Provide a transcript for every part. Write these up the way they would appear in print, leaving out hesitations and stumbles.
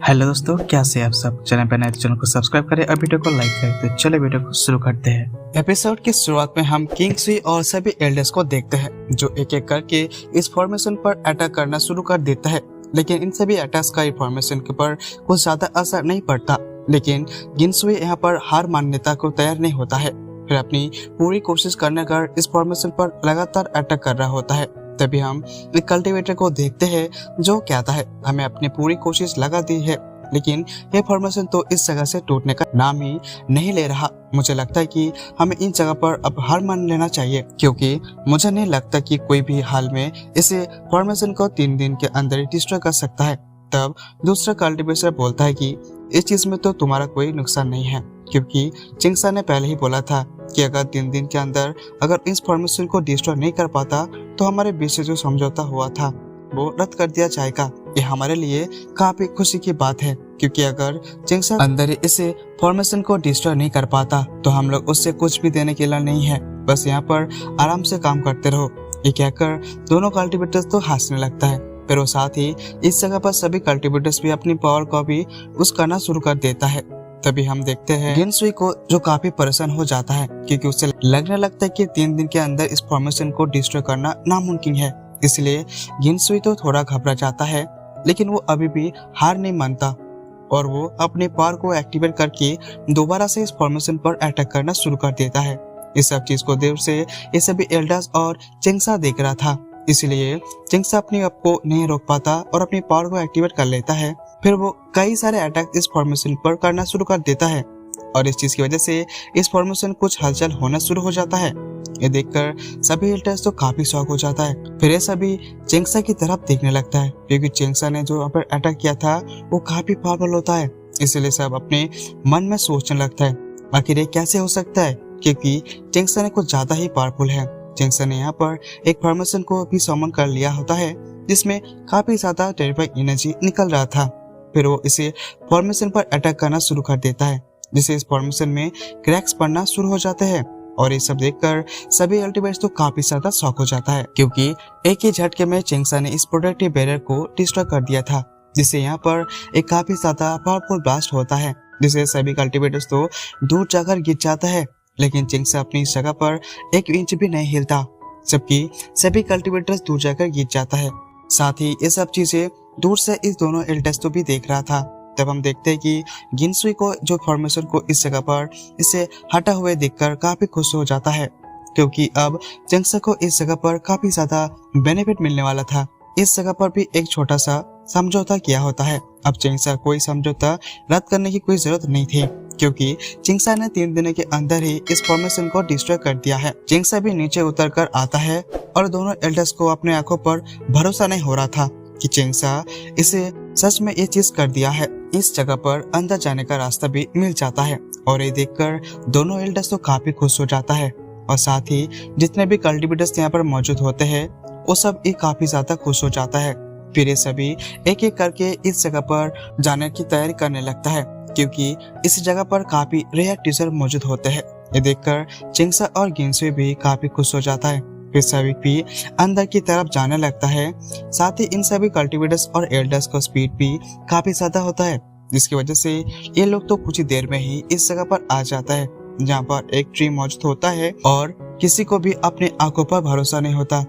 Hello दोस्तों, कैसे हैं आप सब। चैनल पर नए तो चैनल को सब्सक्राइब करें और वीडियो को लाइक करें। तो चलो वीडियो को शुरू करते हैं। एपिसोड की शुरुआत में हम किंग सुई और सभी एल्डर्स को देखते हैं जो एक एक करके इस फॉर्मेशन पर अटैक करना शुरू कर देता है। लेकिन इन सभी अटैक्स का फॉर्मेशन के पर कुछ ज्यादा असर नहीं पड़ता। लेकिन गिनसुई यहाँ पर हार मानने को तैयार नहीं होता है। फिर अपनी पूरी कोशिश करने कर इस फॉर्मेशन पर लगातार अटैक कर रहा होता है। तभी हम एक कल्टीवेटर को देखते हैं जो कहता है हमें अपनी पूरी कोशिश लगा दी है, लेकिन ये फॉर्मेशन तो इस जगह से टूटने का नाम ही नहीं ले रहा। मुझे लगता है कि हमें इन जगह पर अब हार मान लेना चाहिए, क्योंकि मुझे नहीं लगता कि कोई भी हाल में इसे फॉर्मेशन को 3 दिन के अंदर ही डिस्ट्रॉय कर सकता है। तब दूसरा कल्टीवेटर बोलता है कि इस चीज में तो तुम्हारा कोई नुकसान नहीं है, क्योंकि चिंगसा ने पहले ही बोला था कि अगर 3 दिन के अंदर अगर इस फॉर्मेशन को डिस्ट्रॉय नहीं कर पाता तो हमारे बीच से जो समझौता हुआ था वो रद्द कर दिया जाएगा। ये हमारे लिए काफी खुशी की बात है, क्योंकि अगर चिंगसा अंदर इसे फॉर्मेशन को डिस्ट्रॉय नहीं कर पाता तो हम लोग उससे कुछ भी देने के लिए नहीं है। बस यहाँ पर आराम से काम करते रहो। ये कहकर दोनों कल्टीवेटर्स तो हंसने लगता है। फिर वो साथ ही इस जगह पर सभी कल्टीवेटर्स भी अपनी पावर को भी यूज करना शुरू कर देता है। तभी हम देखते हैं गिनसुई को जो काफी परेशान हो जाता है, क्योंकि उसे लगने लगता है कि 3 दिन के अंदर इस फॉर्मेशन को डिस्ट्रॉय करना नामुमकिन है। इसलिए गिनसुई तो थोड़ा घबरा जाता है, लेकिन वो अभी भी हार नहीं मानता और वो अपने पावर को एक्टिवेट करके दोबारा से इस फॉर्मेशन पर अटैक करना शुरू कर देता है। इस सब चीज को देर से ये सभी एल्डर्स और चिंगसा देख रहा था, इसलिए चिंगसा अपने आप को नहीं रोक पाता और अपनी पावर को एक्टिवेट कर लेता है। फिर वो कई सारे अटैक इस फॉर्मेशन पर करना शुरू कर देता है और इस चीज की वजह से इस फॉर्मेशन कुछ हलचल होना शुरू हो जाता है। ये देखकर सभी एल्डर्स तो काफी शॉक हो जाता है। फिर ये सभी चिंगसा की तरफ देखने लगता है, क्योंकि चिंगसा ने जो पर अटैक किया था वो काफी पावरफुल होता है। इसलिए सब अपने मन में सोचने लगता है आखिर ये कैसे हो सकता है, क्योंकि चिंगसा ने कुछ ज्यादा ही पावरफुल है। चिंगसा ने यहाँ पर एक फॉर्मेशन को भी समन कर लिया होता है जिसमें काफी ज्यादा टेरिफाइंग एनर्जी निकल रहा था। फिर वो इसे फॉर्मेशन पर अटैक करना शुरू कर देता है, जिससे इस फॉर्मेशन में क्रैक्स पड़ना शुरू हो जाते हैं। और ये सब देखकर सभी अल्टीमेट्स तो काफी ज्यादा शॉक हो जाता है, क्योंकि एक ही झटके में चिंगसा ने इस प्रोटेक्टिव बैरियर को डिस्ट्रॉय कर दिया था, जिससे यहाँ पर एक काफी ज्यादा पावरफुल ब्लास्ट होता है, जिससे सभी कल्टीवेटर्स तो दूर जाकर गिर जाता है। लेकिन चिंगसा अपनी इस जगह पर 1 इंच भी नहीं हिलता, जबकि सभी कल्टीवेटर्स दूर जाकर गिर जाता है। साथ ही ये सब चीजें दूर से इस दोनों एल्डर्स तो भी देख रहा था। तब हम देखते हैं कि गिनसुई को जो फॉर्मेशन को इस जगह पर इसे हटा हुए देखकर काफी खुश हो जाता है, क्योंकि अब चिंगसा को इस जगह पर काफी ज्यादा बेनिफिट मिलने वाला था। इस जगह पर भी एक छोटा सा समझौता किया होता है। अब चिंगसा कोई समझौता रद्द करने की कोई जरूरत नहीं थी, क्योंकि चिंगसा ने 3 दिन के अंदर ही इस फॉर्मेशन को डिस्ट्रॉय कर दिया है। चिंगसा भी नीचे उतर कर आता है और दोनों एल्डर्स को अपने आंखों पर भरोसा नहीं हो रहा था कि चिंगसा इसे सच में ये चीज कर दिया है। इस जगह पर अंदर जाने का रास्ता भी मिल जाता है और ये देखकर दोनों एल्डर्स तो काफी खुश हो जाता है और साथ ही जितने भी कल्टीवेटर्स यहाँ पर मौजूद होते हैं वो सब ये काफी ज्यादा खुश हो जाता है। फिर ये सभी एक एक करके इस जगह पर जाने की तैयारी करने लगता है, क्योंकि इस जगह पर काफी रेयर टीचर मौजूद होते हैं। ये देखकर चिंगसा और गिनसुई भी काफी खुश हो जाता है। फिर सभी भी अंदर की तरफ जाने लगता है। साथ ही इन सभी कल्टीवेटर्स और एल्डर्स का स्पीड भी काफी ज्यादा होता है, जिसकी वजह से ये लोग तो कुछ ही देर में ही इस जगह पर आ जाता है जहाँ पर एक ट्री मौजूद होता है और किसी को भी अपने आंखों पर भरोसा नहीं होता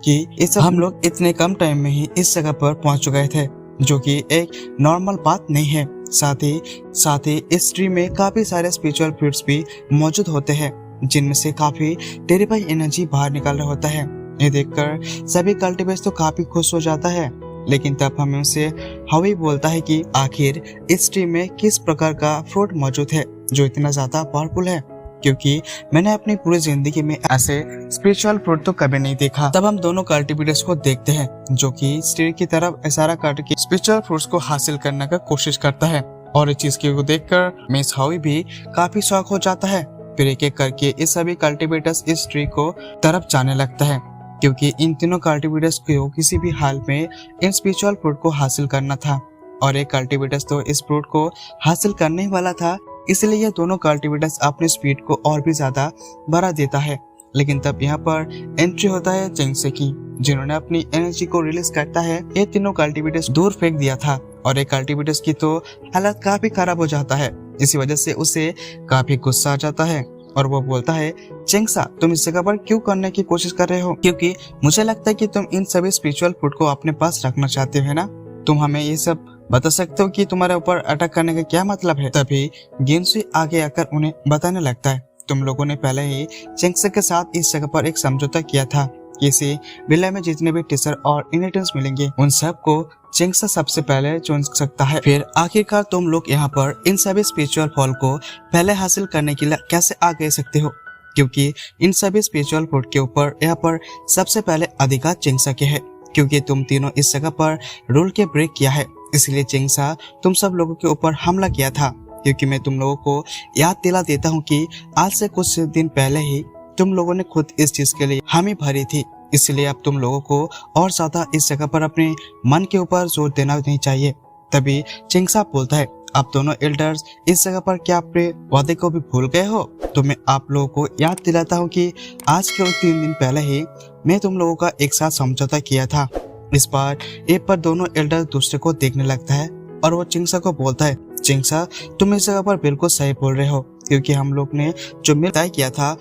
कि इस हम लोग इतने कम टाइम में ही इस जगह पर पहुंच चुके थे, जो कि एक नॉर्मल बात नहीं है। साथ ही इस ट्री में काफी सारे स्पिरिचुअल फ्रूट्स भी मौजूद होते हैं, जिनमें से काफी टेरिफाइंग एनर्जी बाहर निकल रहा होता है। ये देखकर सभी कल्टीवेटर्स तो काफी खुश हो जाता है। लेकिन तब हमें उसे हवी बोलता है कि आखिर इस ट्री में किस प्रकार का फ्रूट मौजूद है जो इतना ज्यादा पावरफुल है, क्योंकि मैंने अपनी पूरी जिंदगी में ऐसे स्पिरिचुअल फ्रूट तो कभी नहीं देखा। तब हम दोनों कल्टीवेटर्स को देखते हैं जो कि ट्री की तरफ इशारा करके स्पिरिचुअल फ्रूट्स को हासिल करने का कोशिश करता है और इस चीज को देखकर मिस हावी भी काफी शौक हो जाता है। फिर एक एक करके इस सभी कल्टीवेटर्स इस ट्री को तरफ जाने लगता है, क्योंकि इन तीनों कल्टीवेटर्स को किसी भी हाल में इन स्पिरिचुअल फ्रूट को हासिल करना था और एक कल्टीवेटर्स तो इस फ्रूट को हासिल करने वाला था। इसलिए ये दोनों कल्टीवेटर्स अपनी स्पीड को और भी ज्यादा बढ़ा देता है। लेकिन तब यहाँ पर एंट्री होता है चिंगसे की, जिन्होंने अपनी एनर्जी को रिलीज करता है। ये तीनों कल्टीवेटर्स दूर फेंक दिया था और एक कल्टिवेटर्स की तो हालत काफी खराब हो जाता है। इसी वजह से उसे काफी गुस्सा आ जाता है और वो बोलता है, चेंगसा तुम इस जगह पर क्यों करने की कोशिश कर रहे हो? क्योंकि मुझे लगता है कि तुम इन सभी स्पिरिचुअल फूड को अपने पास रखना चाहते हो, है ना? तुम हमें ये सब बता सकते हो कि तुम्हारे ऊपर अटैक करने का क्या मतलब है? तभी गिनसुई आगे आकर उन्हें बताने लगता है, तुम लोगों ने पहले ही चेंगसा के साथ इस जगह पर एक समझौता किया था कि इसे विला में जितने भी टीचर और इनहेरिटेंस मिलेंगे उन सब को चेंगसा सबसे पहले चुन सकता है। फिर आखिरकार तुम लोग यहाँ पर इन सभी स्पिरिचुअल फल को पहले हासिल करने के लिए कैसे आ गए सकते हो? क्योंकि इन सभी स्पिरिचुअल फूड के ऊपर यहाँ पर सबसे पहले अधिकार चेंगसा के है, क्योंकि तुम तीनों इस जगह पर रूल के ब्रेक किया है। इसलिए चेंगसा तुम सब लोगों के ऊपर हमला किया था। क्योंकि मैं तुम लोगों को याद दिला देता हूँ कि आज से कुछ दिन पहले ही तुम लोगों ने खुद इस चीज के लिए हामी भरी थी। इसलिए अब तुम लोगों को और ज्यादा इस जगह पर अपने मन के ऊपर जोर देना नहीं चाहिए। तभी चेंगसा बोलता है, आप दोनों एल्डर्स इस जगह पर क्या अपने वादे को भी भूल गए हो? तो मैं आप लोगों को याद दिलाता हूँ कि आज के 3 दिन पहले ही मैं तुम लोगों का एक साथ समझौता किया था। इस बार एक पर दोनों एल्डर दूसरे को देखने लगता है और वो चेंगसा को बोलता है, चेंगसा तुम इस जगह पर बिल्कुल सही बोल रहे हो, क्योंकि हम लोग ने जो मिल तय किया था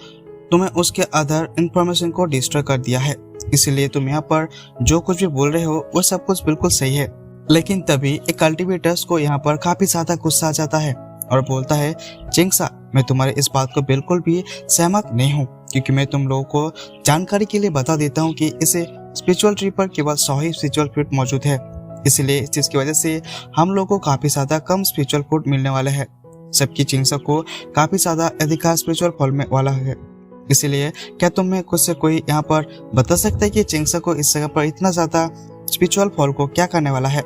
तुम्हें उसके अदर इंफॉर्मेशन को डिस्ट्रॉय कर दिया है। इसलिए तुम यहाँ पर जो कुछ भी बोल रहे हो वो सब कुछ बिल्कुल सही है। लेकिन तभी एक कल्टिवेटर्स को यहाँ पर काफी ज्यादा गुस्सा आ जाता है और बोलता है, चेंगसा मैं तुम्हारे इस बात को बिल्कुल भी सहमत नहीं हूँ, क्योंकि मैं तुम लोगों को जानकारी के लिए बता देता हूँ कि इसे स्पिरिचुअल ट्री पर केवल 100 ही स्पिरिचुअल फूड मौजूद है। इसलिए इस चीज की वजह से हम लोगों को काफी ज्यादा कम स्पिरिचुअल फूड मिलने वाले है। सबकी चेंगसा को काफी ज्यादा अधिकार स्पिरिचुअल फल में वाला है। इसलिए क्या तुम में खुद से कोई यहाँ पर बता सकता है कि चेंगसा को इस जगह पर इतना ज्यादा स्पिरिचुअल फल को क्या करने वाला है?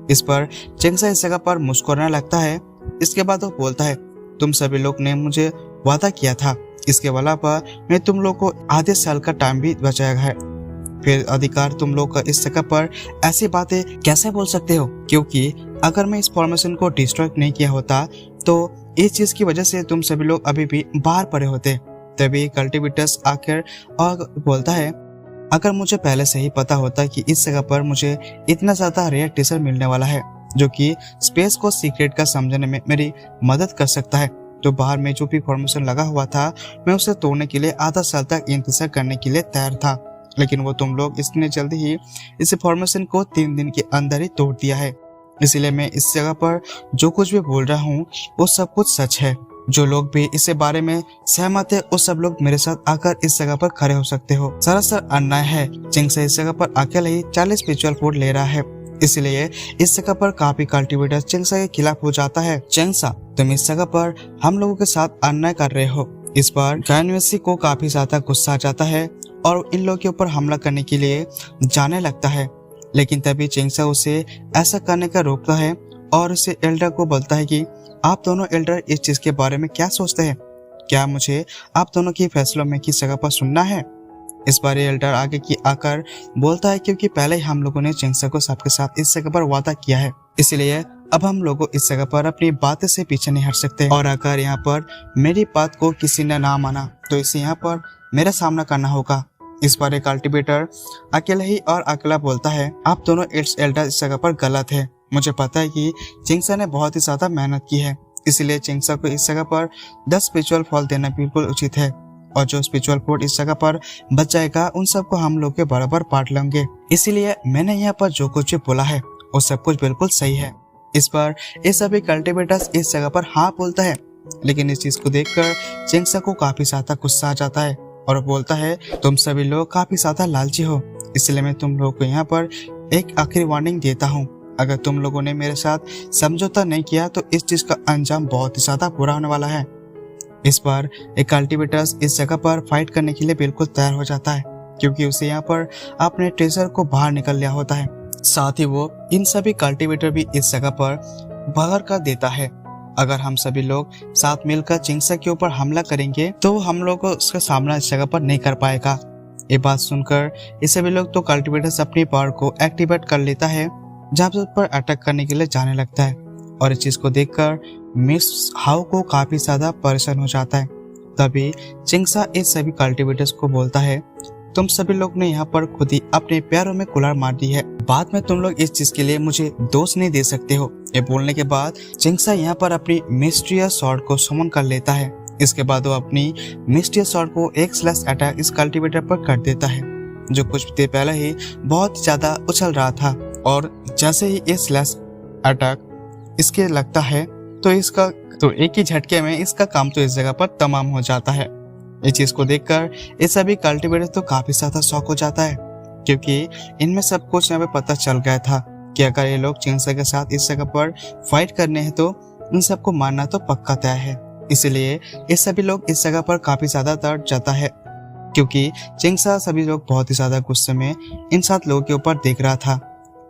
इस पर चेंगसा इस जगह पर मुस्कुराने लगता है। इसके बाद वो बोलता है, तुम सभी लोग ने मुझे वादा किया था, इसके अलावा मैं तुम लोग को आधे साल का टाइम भी बचाया है। फिर अधिकार तुम लोग का इस जगह पर ऐसी बातें कैसे बोल सकते हो? क्योंकि अगर मैं इस फॉर्मेशन को डिस्ट्रॉय नहीं किया होता तो इस चीज की वजह से तुम सभी लोग अभी भी बाहर पड़े होते। तभी कल्टिवेटर्स आकर और बोलता है, अगर मुझे पहले से ही पता होता कि इस जगह पर मुझे इतना ज्यादा रेयर टीचर मिलने वाला है जो कि स्पेस को सीक्रेट का समझने में मेरी मदद कर सकता है, तो बाहर में जो भी फॉर्मेशन लगा हुआ था मैं उसे तोड़ने के लिए आधा साल तक इंतजार करने के लिए तैयार था। लेकिन वो तुम लोग इतने जल्दी ही इस फॉर्मेशन को 3 दिन के अंदर ही तोड़ दिया है। इसलिए मैं इस जगह पर जो कुछ भी बोल रहा हूँ वो सब कुछ सच है। जो लोग भी इससे बारे में सहमत है वो सब लोग मेरे साथ आकर इस जगह पर खड़े हो सकते हो। सरासर अन्याय है, चेंगसा इस जगह पर अकेले ही 40 स्पिरिचुअल फूड ले रहा है। इसलिए इस जगह पर काफी कल्टिवेटर चेंगसा के खिलाफ हो जाता है। चेंगसा तुम इस जगह पर हम लोगों के साथ अन्याय कर रहे हो। इस बार गायनवेसी को काफी ज्यादा गुस्सा आ जाता है और इन लोगों के ऊपर हमला करने के लिए जाने लगता है। लेकिन तभी चेंगसा उसे ऐसा करने का रोकता है और उसे एल्डर को बोलता है कि आप दोनों एल्डर इस चीज के बारे में क्या सोचते हैं? क्या मुझे आप दोनों की फैसलों में किस जगह पर सुनना है? इस बार एल्डर आगे की आकर बोलता है, क्योंकि पहले ही हम लोगों ने चेंगसा को सबके साथ इस जगह पर वादा किया है, इसलिए अब हम लोगों इस जगह पर अपनी बातें से पीछे नहीं हट सकते। और अगर यहाँ पर मेरी बात को किसी ने ना माना तो इसे यहाँ पर मेरा सामना करना होगा। इस बार एक कल्टिवेटर अकेले ही और अकेला बोलता है, आप दोनों एल्डर इस जगह पर गलत है। मुझे पता है कि चेंगसा ने बहुत ही ज्यादा मेहनत की है, इसलिए चेंगसा को इस जगह पर 10 स्पिरिचुअल फल देना बिल्कुल उचित है और जो स्पिरिचुअल फूड इस जगह पर बच जाएगा उन सबको हम लोग के बराबर बांट लेंगे। इसीलिए मैंने यहाँ पर जो कुछ बोला है वो सब कुछ बिल्कुल सही है। इस पर ये सभी कल्टिवेटर्स इस जगह पर हाँ बोलता है, लेकिन इस चीज को देखकर चेंगसा को काफी ज्यादा गुस्सा आ जाता है और बोलता है, तुम सभी लोग काफी ज्यादा लालची हो, इसलिए मैं तुम लोगों को यहाँ पर एक आखिरी वार्निंग देता हूँ। अगर तुम लोगों ने मेरे साथ समझौता नहीं किया तो इस चीज का अंजाम बहुत ही ज्यादा बुरा होने वाला है। इस बार एक कल्टिवेटर्स इस जगह पर फाइट करने के लिए बिल्कुल तैयार हो जाता है, क्योंकि उसे यहाँ पर अपने ट्रेजर को बाहर निकल लिया होता है। साथ ही वो इन सभी कल्टिवेटर भी इस जगह पर बाहर कर देता है। अगर हम सभी लोग साथ मिलकर चेंगसा के ऊपर हमला करेंगे तो हम लोग को उसका सामना इस जगह पर नहीं कर पाएगा। ये बात सुनकर ये सभी लोग तो कल्टिवेटर्स अपनी पावर को एक्टिवेट कर लेता है, जहाँ से उस पर अटैक करने के लिए जाने लगता है। और इस चीज को देखकर मिस हाउ को काफी ज्यादा परेशान हो जाता है। तभी चेंगसा इस सभी कल्टिवेटर्स को बोलता है, तुम सभी लोग ने यहाँ पर खुद ही अपने पैरों में कुल्हाड़ मार दी है। बाद में तुम लोग इस चीज के लिए मुझे दोष नहीं दे सकते हो। ये बोलने के बाद चिंगसा यहाँ पर अपनी मिस्टीरियस स्वॉर्ड को समन कर लेता है। इसके बाद वो अपनी मिस्टीरियस स्वॉर्ड को एक स्लैश अटैक इस कल्टीवेटर पर कर देता है, जो कुछ देर पहले ही बहुत ज्यादा उछल रहा था। और जैसे ही ये स्लैश अटैक इसके लगता है तो एक ही झटके में इसका काम तो इस जगह पर तमाम हो जाता है। इस चीज को देखकर ये सभी कल्टीवेटर तो काफी ज्यादा शॉक हो जाता है, क्योंकि इनमें सब कुछ यहाँ पे पता चल गया था कि अगर ये लोग चिंगसा के साथ इस जगह पर फाइट करने हैं तो इन सबको मारना तो पक्का तय है। इसलिए ये सभी लोग इस जगह पर काफी ज्यादा डर जाता है, क्योंकि चिंगसा सभी लोग बहुत ही ज्यादा गुस्से में इन 7 लोगों के ऊपर देख रहा था।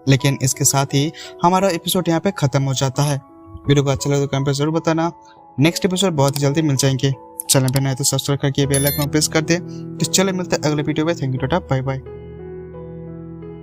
लेकिन इसके साथ ही हमारा एपिसोड यहाँ पे खत्म हो जाता है। वीडियो को अच्छा लगे तो कमेंट पे जरूर बताना। नेक्स्ट एपिसोड बहुत ही जल्दी मिल जाएंगे। चैनल पे नए तो सब्सक्राइब करके बेल आइकन प्रेस कर दे। तो चलो मिलते हैं अगले वीडियो में। Thank you, tata, bye bye.